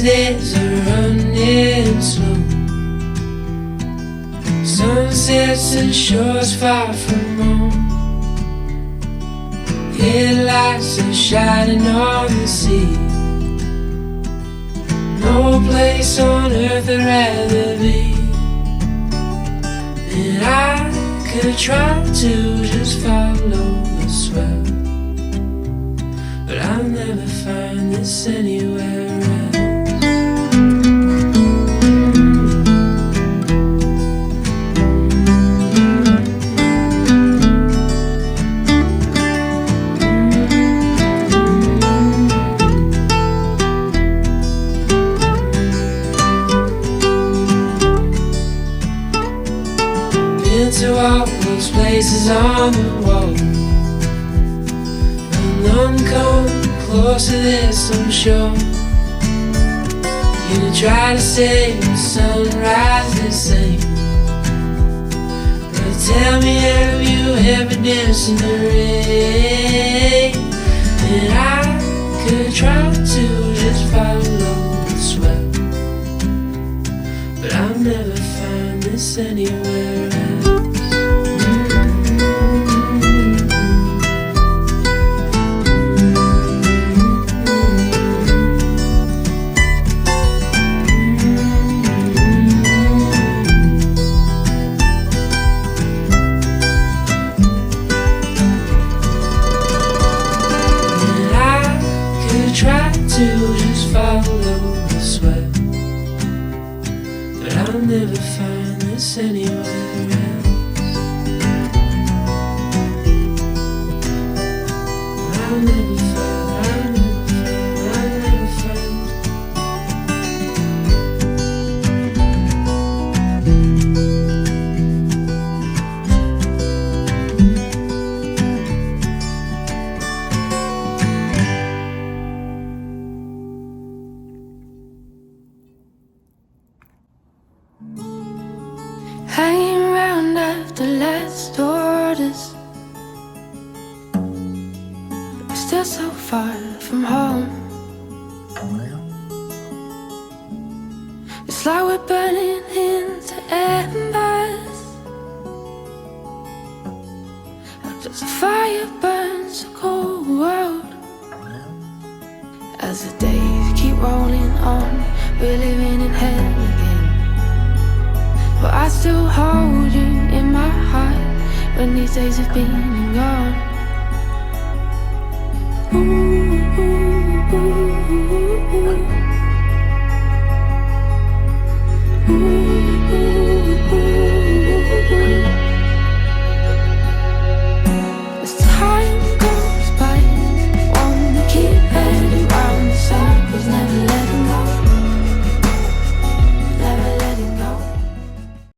These days are running slow. Sunsets and shores far from home. Headlights are shining on the sea. No place on earth I'd rather be. And I could try to just follow the swell, but I'll never find this anywhere else. To all those places on the wall, and none come close to this, I'm sure. You try to say the sunrise the same, but tell me, have you ever danced in the rain? And I could try to just follow the swell, but I'll never find this anywhere else. Try to just follow the swell, but I'll never find this anywhere else. I'll never find, I'll never find, I'll never find. Hanging around after last orders, but still so far from home. It's like we're burning into embers, as the fire burns a cold world. As the days keep rolling on, we're living in hell again. But I still hold you in my heart when these days have been and gone.